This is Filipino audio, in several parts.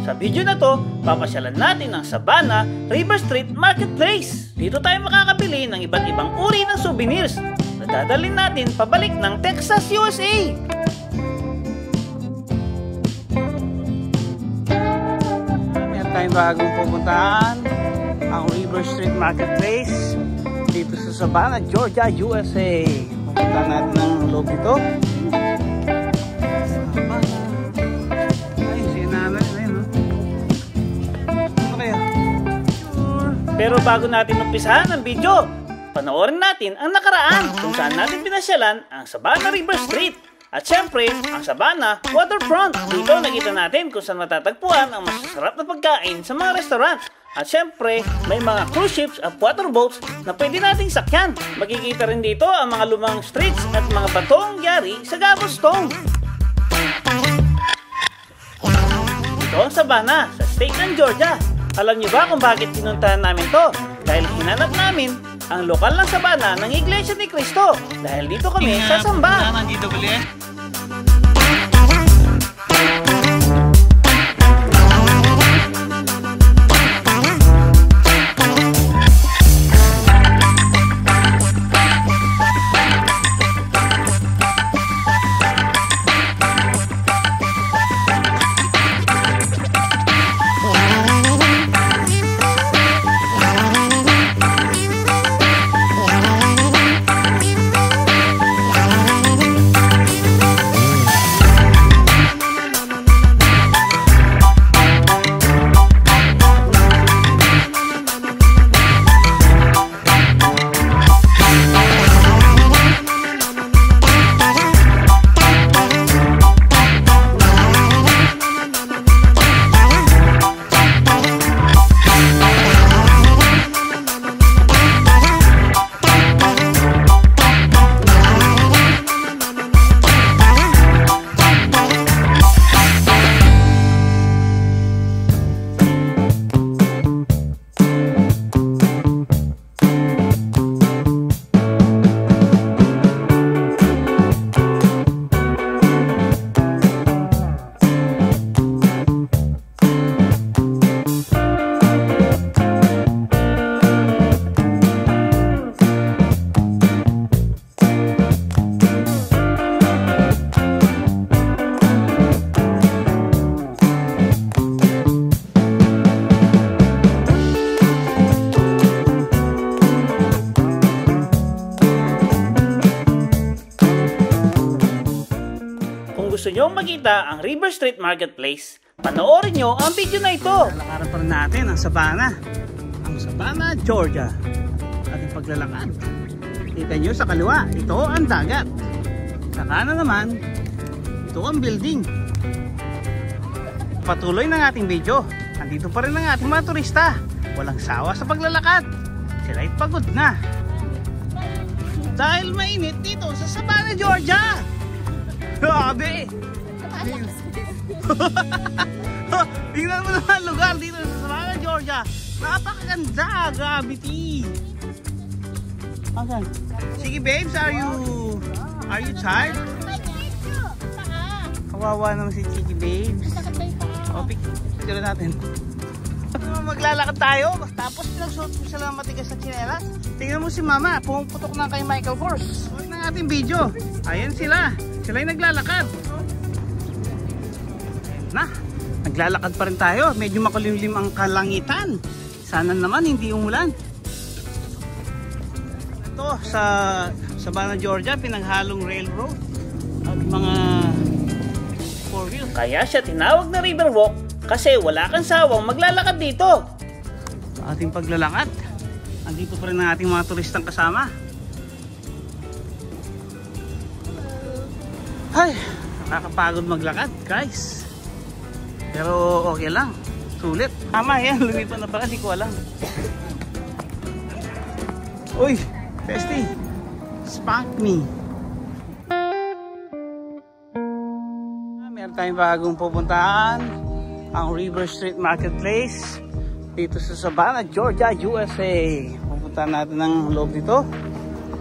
Sa video na to, papasyalan natin ang Savannah River Street Marketplace. Dito tayo makakabili ng iba't ibang uri ng souvenirs na dadalhin natin pabalik ng Texas, USA. Meron tayong bagong pupuntahan, ang River Street Marketplace dito sa Savannah, Georgia, USA. Pupuntahan natin ang loob dito. Pero bago natin umpisahan ang video, panoorin natin ang nakaraan kung saan natin pinasyalan ang Savannah River Street. At syempre, ang Savannah Waterfront. Dito nakita natin kung saan matatagpuan ang masasarap na pagkain sa mga restaurant. At syempre, may mga cruise ships at water boats na pwede nating sakyan. Makikita rin dito ang mga lumang streets at mga batong yari sa Gavostone. Ito ang Savannah sa state ng Georgia. Alam niyo ba kung bakit pinuntahan namin to? Dahil hinanap namin ang lokal ng Savannah ng Iglesia ni Cristo. Dahil dito kami sasamba. Nandito bali. Gusto nyo makita ang River Street Marketplace, panoorin nyo ang video na ito. Lalakaran pa rin natin ang Savannah, Georgia. Ating paglalakad. Kita nyo sa kaliwa, ito ang dagat. Sa kanan naman, ito ang building. Patuloy ng ating video. Andito pa rin ang ating mga turista. Walang sawa sa paglalakad. Sila'y pagod na. Dahil mainit dito sa Savannah, Georgia. Grabe! Tingnan mo naman lugar dito sa Savannah, Georgia. Napakaganda! Grabe! Okay. Sige babes, are you tired? Kawawa naman si Chiki babes. Picture natin. Maglalakad tayo, tapos pinagsuot mo sila ng matigas na tsinelas. Tingnan mo si mama, pumuputok na kay Michael Kors. Huwag na ating video. Ayan sila. Sila'y naglalakad. Na, naglalakad pa rin tayo. Medyo makulimlim ang kalangitan. Sana naman hindi umulan. Ito sa Savannah, Georgia, pinaghalong railroad at mga four wheels. Kaya siya tinawag na river walk kasi wala kang sawang maglalakad dito. Sa ating paglalakad, andito pa rin ang ating mga turistang kasama. Ay, nakakapagod maglakad guys. Pero okay lang. Sulit. Tama yan, lumipan na pala, di ko alam. Uy, Bestie, spank me. Meron tayong bagong pupuntahan, ang River Street Marketplace dito sa Savannah, Georgia, USA. Pupuntahan natin ang loob dito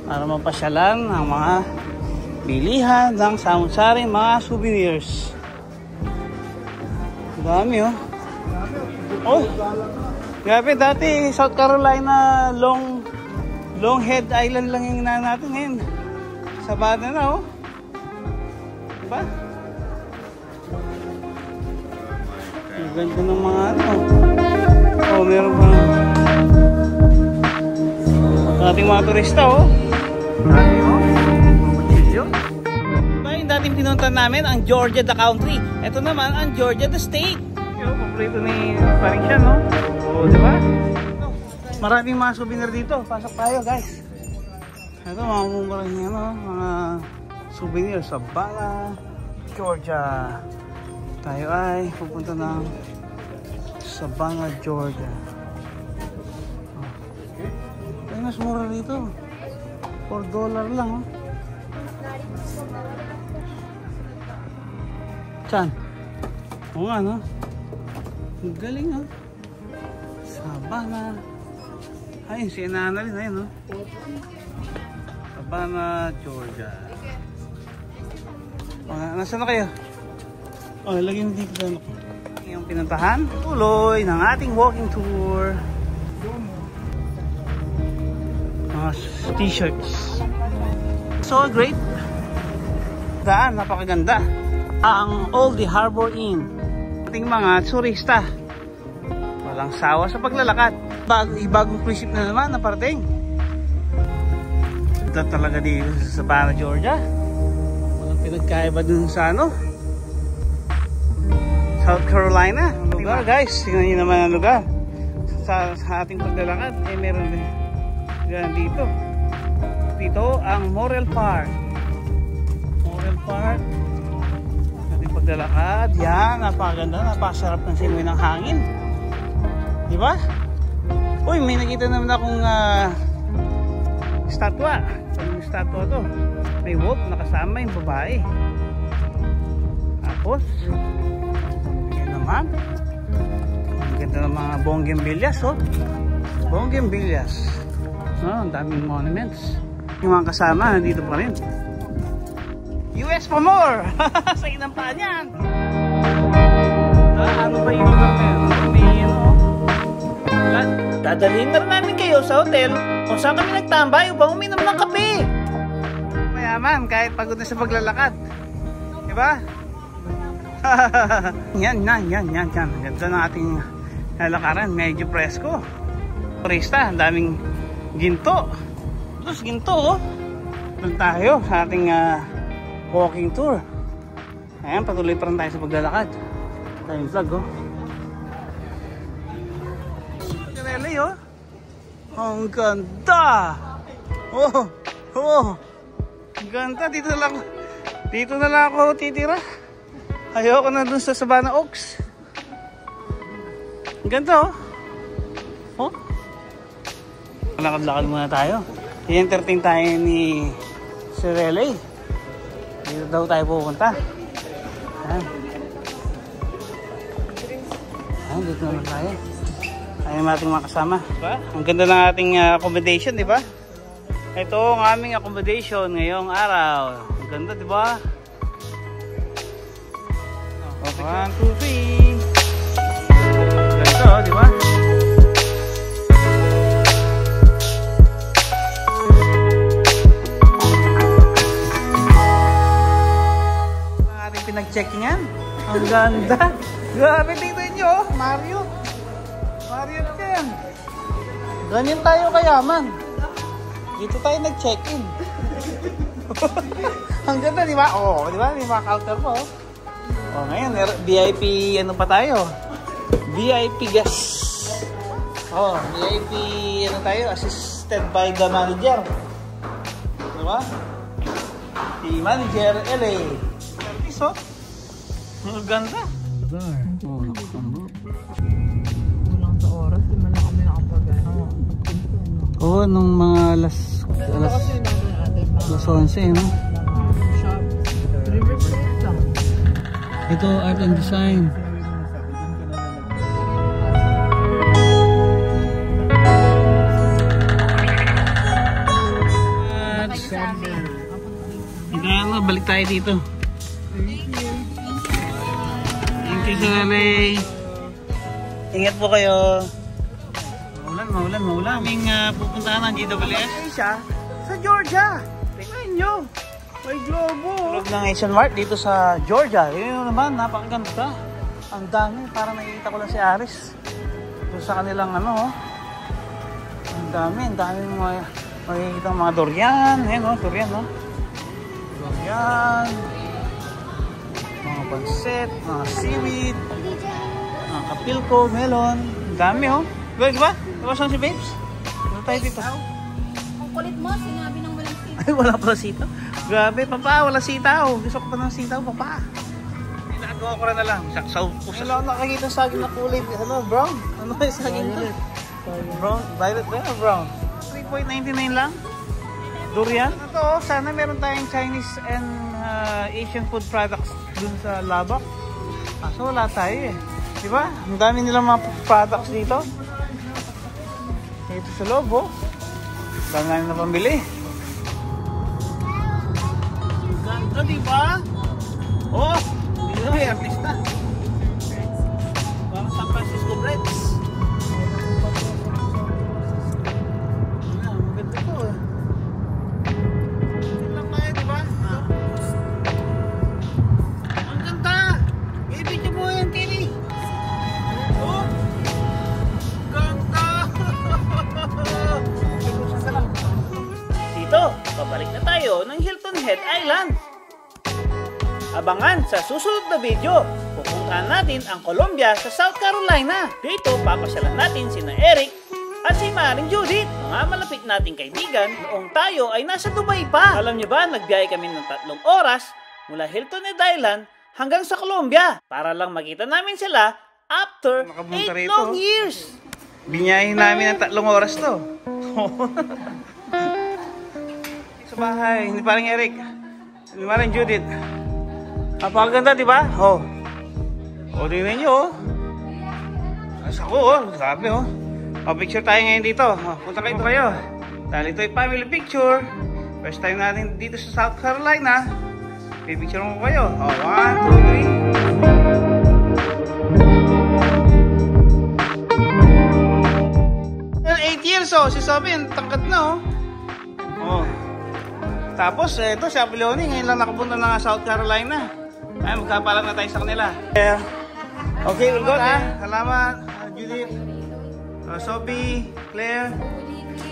para mapasyalan ang mga bilihan ng samut-saring mga souvenirs. Dami oh. Oh, grabe, dati South Carolina, Longhead Island lang yung inaan natin ngayon. Sabana na, oh. Diba? Ang ganda ng mga ano. Oh, meron pa ating mga turista, oh. Diba yung dating pinuntan namin, ang Georgia the country. Ito naman, ang Georgia the state. Yung paborito ni paring siya, no? Oo, diba? Maraming mga souvenir dito. Pasok tayo, guys. Ito, mga mumurang yan, no? Mga souvenir sa Savannah, Georgia. Tayo ay pupunta ng Savannah, Georgia. Ay, mas mura dito. $4 lang, oh. Saan? Oo nga, no? Ang galing, oh. Savannah. Ayun, si Inana rin, ayun, no? Savannah, Georgia. Nasaan na kayo? Oh, lagyan mo dito na. Yung pinuntahan, tuloy ng ating walking tour. Mga t-shirts. So great. Daan, napakaganda. Ang Oldie Harbor Inn. Ating mga turista. Walang sawa sa paglalakad. Bagong cruise ship na naman na parating. Ito talaga dito sa Savannah, Georgia. Walang pinagkaiba dun sa ano, South Carolina. Lugar, guys. Tingnan nyo naman ang lugar. Sa ating paglalakad, eh meron din dito. Dito ang Morrell Park. Morrell Park. Ating paglalakad. Yan, napakaganda. Napakasarap ng simoy ng hangin. Diba? Uy, may nakita naman akong statwa. Yung statwa to, may wolf nakasama yung babae. Tapos yan naman, ang ganda ng mga bougainvilleas, oh. Bougainvilleas. Ang daming monuments. Yung mga kasama nandito pa rin. US for more. Sa inampaan yan. Ano ba yung lugar na yun? May ano, dadalhin na rin namin kayo sa hotel kung saan kami nagtambay upang uminom ng kape. Mayaman, kahit pagod na sa paglalakad. Diba? Yan. Ganda ng ating lalakaran. Medyo presko. Turista, ang daming ginto. Tapos ginto, oh. Doon tayo sa ating walking tour. Ayan, patuloy pa rin tayo sa paglalakad. Tayong vlog, oh. LA, oh. Ang ganda. Oh. Ang ganda. Dito na lang ako titira. Ayoko na dun sa Savannah Oaks. Ang ganda, oh. Lakad-lakad muna tayo. I-entertain tayo ni Sir LA. Dito daw tayo pupunta. Ayan, dito naman tayo. Ayan ang ating mga kasama. Diba? Ang ganda ng ating accommodation, di ba? Ito ang aming accommodation ngayong araw. Ang ganda, di ba? 1, 2, 3. Ganda, di ba? Ang ating pinag-checkingan. Ang ganda. Grabe, tingnan nyo, Mario yan. Ganyan tayo kayaman. Dito tayo nag-check-in. Ang ganda, di ba? Oh, di ba? May mga counter po. Oh, ngayon, VIP, ano pa tayo? VIP guest. Oh, VIP, ano tayo? Assisted by the manager. Di ba? Si Manager LA. Service, oh. Ang ganda. Oh, oh, nung mga alas 11, no? Ito, art and design. Balik tayo dito. Thank you, Sir LA. Ingat po kayo. Maulan. Aming pupuntahan ng GWS Asia sa Georgia. Tingnan nyo. May globo. Tulog ng Asian Mart dito sa Georgia. Yun naman, napakaganda. Ang dami. Parang nakikita ko lang si Aris. Doon sa kanilang ano. Ang dami mga makikita mga durian. Ayan o, durian o. Durian. Mga pansit, mga seaweed. Mga kapilko, melon. Ang dami o. Diba? Diba saan si Babes? Ano tayo dito? Ang kulit mo, sinabi ng walang sitaw. Ay, wala pala sitaw. Grabe, papa, wala sitaw. Gusto ko pa ng sitaw, papa. Ginagawa ko na lang. Saksaw ko sa... Wala akong nakakita sa saging na kulay. Ano, brown? Ano yung saging to? Brown, violet ba yun? Brown. 3.99 lang. Durian. Ito, sana meron tayong Chinese and Asian food products dun sa Labak. Kaso wala tayo eh. Diba? Ang dami nilang mga products dito. Dito sa loob, oh. Saan namin na pambili? Ganda, diba? Oh! Dito may artista. Parang San Francisco Breads. Maganda ito, eh. Ito lang tayo, diba? Ang ganda! I-video mo yan, Tini. Oh! Ganda! Dito, pabalik na tayo ng Hilton Head Island. Abangan sa susunod na video. Pupuntahan natin ang Colombia sa South Carolina. Dito, papasyalan natin sina Eric at si Maring Judith, mga malapit nating kaibigan noong tayo ay nasa Dubai pa. Alam niyo ba, nagbiyahe kami ng 3 oras mula Hilton Head Island hanggang sa Colombia para lang makita namin sila after 8 long years. Binyahin namin ng 3 oras to. Sa bahay, hindi parang Eric. Hindi parang Judith. Napakaganda, di ba? Oh. O, tingnan nyo, oh. Asa ko, oh. Sabi, oh. O, picture tayo ngayon dito. Oh, punta kayo. Dahil ito ay family picture. First time natin dito sa South Carolina. Pipicture mo kayo. O, 1, 2, 3. 8 years, oh. Si Sabin, tangkad na, oh. Oh. Tapos, ito, si Apiloni, ngayon lang nakapunta na South Carolina. Ay, magkapalang na tayo sa kanila. Okay, we'll go na. Salamat, Judith. Sophie, Claire.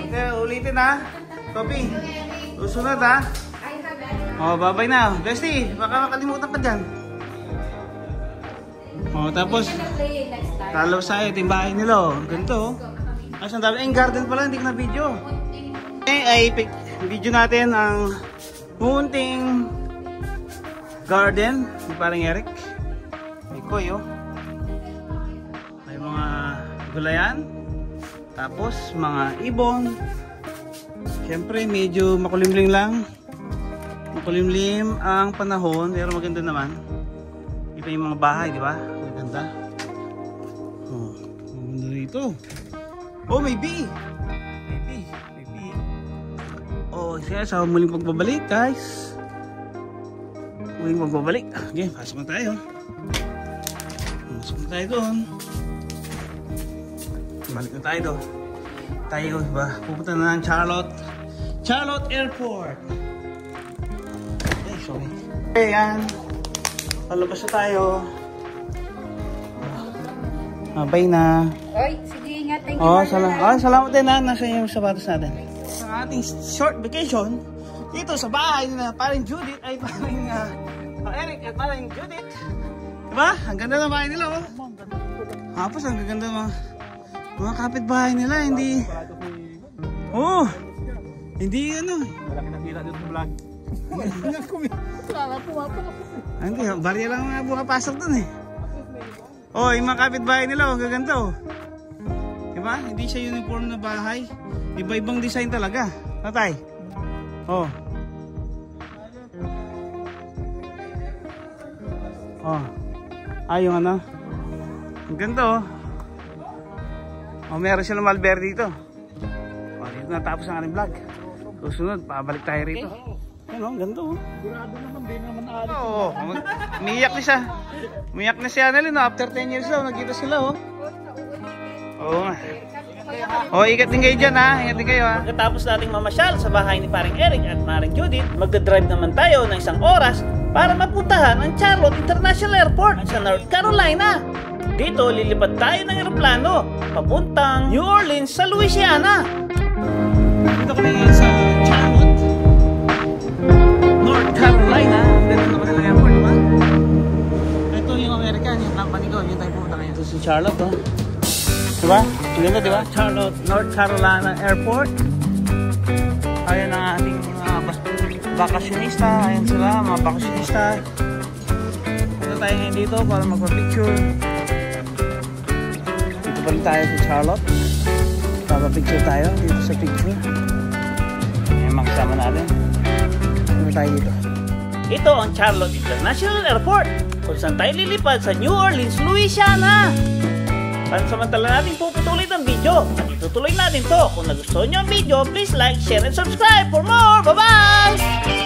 Okay, ulitin ha. Sophie, susunod ha. Oh, bye-bye na. Bestie, baka makalimutan ka dyan. Oh, tapos, talo sa ito yung bahay nila. Ganito, oh. Ang dami. Ang garden pala, hindi ko na video. Okay, ay video natin ang munting garden ni parang Eric. May koy, oh. May mga gulayan. Tapos mga ibon. Siyempre medyo makulimlim lang. Makulimlim ang panahon, pero maganda naman. Ito yung mga bahay, di ba? Maganda. Oh, maganda rito. Oh, may bee. May bee. Oh, siya sa muling pagbabalik, guys. Muling magbabalik. Okay, pasok na tayo. Pasok na tayo doon. Balik na tayo doon. Tayo ba? Pupunta na ng Charlotte Airport. Okay, sorry. Okay, yan. Palabas na tayo. Bye na. Oy, sige, ingat. Thank you. Salamat din na. Nasa yung sapatos natin. Ang ating short vacation dito sa bahay na parang Judith ay parang Eric at parang Judith. Diba? Ang ganda ng bahay nila, oh. Tapos ang ganda mga kapitbahay nila, hindi. Oh! Hindi ano. Wala kinakita dito sa vlog. Hindi, barya lang mga pumapasok dun eh. Oh, yung mga kapitbahay nila, ang gaganda, oh. Diba? Hindi siya uniform na bahay. Iba-ibang design talaga. Natay? Oh. Oh. Yung ano. Ang ganda, oh. Oh, meron silang malber dito. Oh, dito natapos ang ating vlog. Susunod, pabalik tayo rito. Ano, ang ganda, oh. Sigurado naman, di naman aalis. Oo, umiyak na siya. Umiyak na si Annalyn, oh. After 10 years daw, nagkita sila, oh. Oo nga. O, ingat din kayo dyan ha. Ingat din kayo ha. Pagkatapos nating mamasyal sa bahay ni paring Eric at paring Judith, magdadrive naman tayo ng 1 oras para mapuntahan ang Charlotte International Airport sa North Carolina. Dito, lilipad tayo ng eroplano papuntang New Orleans sa Louisiana. Dito kami ngayon sa Charlotte, North Carolina. Dito naman ang airport, diba? Ito yung American, yung company ko. Yung tayo pumunta ngayon. Ito si Charlotte, oh. Diba? Ganda, diba? Charlotte, North Carolina Airport. Ayan ang ating bakasyonista. Ayan sila, mga bakasyonista. Ito tayo ngayon dito para magpa-picture. Dito pa rin tayo sa Charlotte. Papapicture tayo dito sa picture. Ayan, makasama natin. Ano tayo dito? Ito ang Charlotte International Airport, kung saan tayo lilipad sa New Orleans, Louisiana. Pansamantala natin puputuloy ang video at itutuloy natin to. Kung nagustuhan nyo ang video, please like, share, and subscribe for more. Bye-bye!